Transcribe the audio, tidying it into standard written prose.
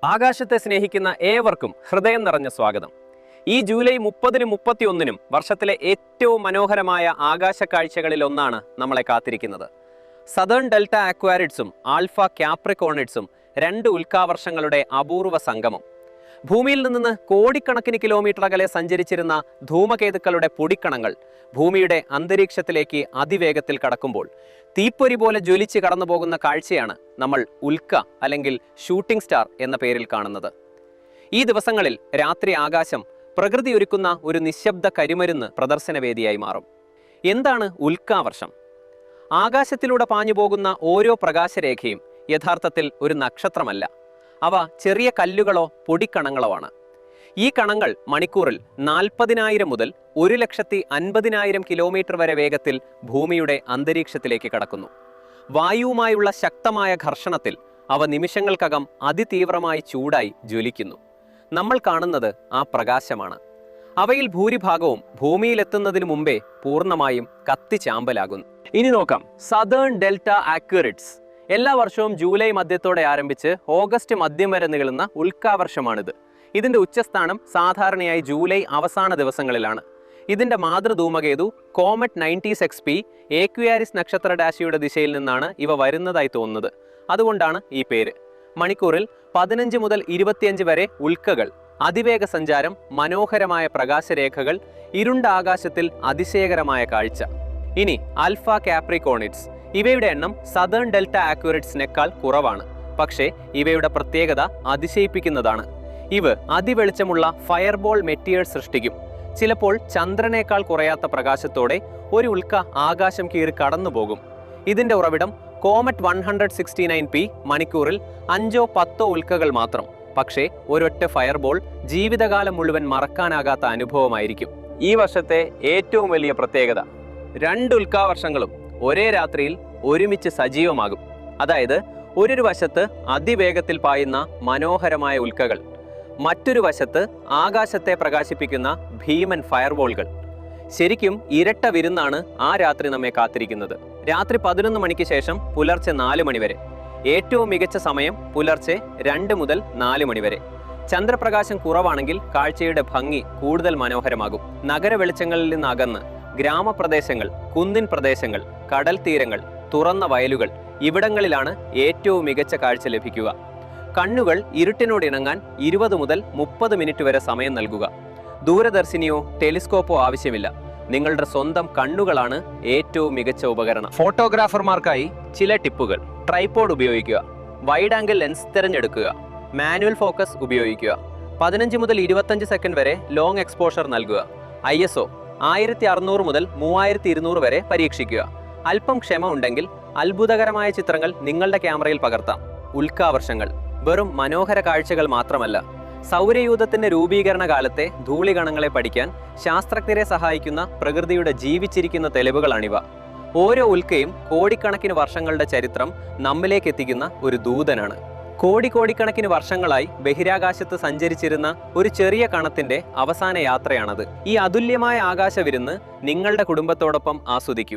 ആകാശത്തെ സ്നേഹിക്കുന്ന ഏവർക്കും ഹൃദയം നിറഞ്ഞ സ്വാഗതം. ഈ ജൂലൈ 30-നും 31-നും വർഷത്തിലെ ഏറ്റവും മനോഹരമായ ആകാശ കാഴ്ചകളിൽ ഒന്നാണ് നമ്മളെ കാത്തിരിക്കുന്നത്. സദേൺ ഡെൽറ്റ അക്വാരിഡ്സും ആൽഫ ക്യാപ്രിക്കോണിഡ്സും രണ്ട് ഉൽക്കാവർഷങ്ങളുടെ അപൂർവ സംഗമം. ഭൂമിയിൽ നിന്ന് കോടിക്കണക്കിന് കിലോമീറ്റർ അകലെ സഞ്ചരിച്ചിരുന്ന ധൂമകേതുക്കളുടെ പൊടിക്കണങ്ങൾ ഭൂമിയുടെ അന്തരീക്ഷത്തിലേക്ക് അതിവേഗത്തിൽ കടക്കുമ്പോൾ തീപ്പൊരി പോലെ ജ്വലിച്ച് കടന്നു പോകുന്ന കാഴ്ചയാണ് നമ്മൾ ഉൽക്ക അല്ലെങ്കിൽ ഷൂട്ടിംഗ് സ്റ്റാർ എന്ന പേരിൽ കാണുന്നത്. ഈ ദിവസങ്ങളിൽ രാത്രി ആകാശം പ്രകൃതി ഒരുക്കുന്ന ഒരു നിശബ്ദ കരിമരുന്ന് പ്രദർശനവേദിയായി മാറും. എന്താണ് ഉൽക്കാവർഷം? ആകാശത്തിലൂടെ പാഞ്ഞു പോകുന്ന ഓരോ പ്രകാശരേഖയും യഥാർത്ഥത്തിൽ ഒരു നക്ഷത്രമല്ല. അവ ചെറിയ കല്ലുകളോ പൊടിക്കണങ്ങളോ ആണ്. ഈ കണങ്ങൾ മണിക്കൂറിൽ 40,000 മുതൽ 1,50,000 കിലോമീറ്റർ വരെ വേഗത്തിൽ ഭൂമിയുടെ അന്തരീക്ഷത്തിലേക്ക് കടക്കുന്നു. വായുവുമായുള്ള ശക്തമായ ഘർഷണത്തിൽ അവ നിമിഷങ്ങൾക്കകം അതിതീവ്രമായി ചൂടായി ജ്വലിക്കുന്നു. നമ്മൾ കാണുന്നത് ആ പ്രകാശമാണ്. അവയിൽ ഭൂരിഭാഗവും ഭൂമിയിലെത്തുന്നതിന് മുമ്പേ പൂർണ്ണമായും കത്തിച്ചാമ്പലാകുന്നു. ഇനി നോക്കാം സദേൺ ഡെൽറ്റ അക്വാരിഡ്സ്. എല്ലാ വർഷവും ജൂലൈ മധ്യത്തോടെ ആരംഭിച്ച് ഓഗസ്റ്റ് മധ്യം വരെ നീളുന്ന ഉൽക്കാവർഷമാണിത്. ഇതിന്റെ ഉച്ചസ്ഥാനം സാധാരണയായി ജൂലൈ അവസാന ദിവസങ്ങളിലാണ്. ഇതിന്റെ മാതൃധൂമകേതു കോമറ്റ് 90XP ഏക്വിയാരിസ് നക്ഷത്ര രാശിയുടെ ദിശയിൽ നിന്നാണ് ഇവ വരുന്നതായി തോന്നുന്നത്. അതുകൊണ്ടാണ് ഈ പേര്. മണിക്കൂറിൽ 15 മുതൽ 25 വരെ ഉൽക്കകൾ, അതിവേഗ സഞ്ചാരം, മനോഹരമായ പ്രകാശരേഖകൾ, ഇരുണ്ട ആകാശത്തിൽ അതിശയകരമായ കാഴ്ച. ഇനി ആൽഫ ക്യാപ്രിക്കോണിഡ്സ്. ഇവയുടെ എണ്ണം സദേൺ ഡെൽറ്റ അക്വാരിഡ്സിനേക്കാൾ കുറവാണ്. പക്ഷേ ഇവയുടെ പ്രത്യേകത അതിശയിപ്പിക്കുന്നതാണ്. ഇവ അതിവെളിച്ചമുള്ള ഫയർബോൾ മെറ്റീരിയൽ സൃഷ്ടിക്കും. ചിലപ്പോൾ ചന്ദ്രനേക്കാൾ കുറയാത്ത പ്രകാശത്തോടെ ഒരു ഉൽക്ക ആകാശം കീറി കടന്നുപോകും. ഇതിന്റെ ഉറവിടം കോമറ്റ് 169P മണിക്കൂറിൽ 5-10 ഉൽക്കകൾ മാത്രം. പക്ഷേ ഒരൊറ്റ ഫയർബോൾ ജീവിതകാലം മുഴുവൻ മറക്കാനാകാത്ത അനുഭവമായിരിക്കും. ഈ വർഷത്തെ ഏറ്റവും വലിയ പ്രത്യേകത, 2 ഉൽക്കാവർഷങ്ങളും ഒരേ രാത്രിയിൽ ഒരുമിച്ച് സജീവമാകും. അതായത് ഒരു വശത്ത് അതിവേഗത്തിൽ പായുന്ന മനോഹരമായ ഉൽക്കകൾ, മറ്റൊരു വശത്ത് ആകാശത്തെ പ്രകാശിപ്പിക്കുന്ന ഭീമൻ ഫയർബോളുകൾ. ശരിക്കും ഇരട്ട വിരുന്നാണ് ആ രാത്രി നമ്മെ കാത്തിരിക്കുന്നത്. രാത്രി 11 മണിക്ക് ശേഷം പുലർച്ചെ 4 മണി വരെ. ഏറ്റവും മികച്ച സമയം പുലർച്ചെ 2 മുതൽ 4 മണി വരെ. ചന്ദ്രപ്രകാശം കുറവാണെങ്കിൽ കാഴ്ചയുടെ ഭംഗി കൂടുതൽ മനോഹരമാകും. നഗര വെളിച്ചങ്ങളിൽ നിന്ന് അകന്ന് ഗ്രാമപ്രദേശങ്ങൾ, കുന്നിൻ പ്രദേശങ്ങൾ, കടൽ തീരങ്ങൾ, തുറന്ന വയലുകൾ, ഇവിടങ്ങളിലാണ് ഏറ്റവും മികച്ച കാഴ്ച ലഭിക്കുക. കണ്ണുകൾ ഇരുട്ടിനോടിണങ്ങാൻ 20 മുതൽ 30 മിനിറ്റ് വരെ സമയം നൽകുക. ദൂരദർശിനിയോ ടെലിസ്കോപ്പോ ആവശ്യമില്ല. നിങ്ങളുടെ സ്വന്തം കണ്ണുകളാണ് ഏറ്റവും മികച്ച ഉപകരണം. ഫോട്ടോഗ്രാഫർമാർക്കായി ചില ടിപ്പുകൾ: ട്രൈപോഡ് ഉപയോഗിക്കുക, വൈഡ് ആംഗിൾ ലെൻസ് തിരഞ്ഞെടുക്കുക, മാനുവൽ ഫോക്കസ് ഉപയോഗിക്കുക, 15 മുതൽ 25 സെക്കൻഡ് വരെ ലോങ് എക്സ്പോഷർ നൽകുക, ISO 1600 മുതൽ 3200 വരെ പരീക്ഷിക്കുക. അല്പം ക്ഷമ ഉണ്ടെങ്കിൽ അത്ഭുതകരമായ ചിത്രങ്ങൾ നിങ്ങളുടെ ക്യാമറയിൽ പകർത്താം. ഉൽക്കാവർഷങ്ങൾ വെറും മനോഹര കാഴ്ചകൾ മാത്രമല്ല, സൗരയൂഥത്തിന്റെ രൂപീകരണ കാലത്തെ ധൂളികണങ്ങളെ പഠിക്കാൻ ശാസ്ത്രജ്ഞരെ സഹായിക്കുന്ന പ്രകൃതിയുടെ ജീവിച്ചിരിക്കുന്ന തെളിവുകളാണിവ. ഓരോ ഉൽക്കയും കോടിക്കണക്കിന് വർഷങ്ങളുടെ ചരിത്രം നമ്മിലേക്ക് എത്തിക്കുന്ന ഒരു ദൂതനാണ്. കോടിക്കണക്കിന് വർഷങ്ങളായി ബഹിരാകാശത്ത് സഞ്ചരിച്ചിരുന്ന ഒരു ചെറിയ കണത്തിന്റെ അവസാന യാത്രയാണത്. ഈ അതുല്യമായ ആകാശവിരുന്ന് നിങ്ങളുടെ കുടുംബത്തോടൊപ്പം ആസ്വദിക്കൂ.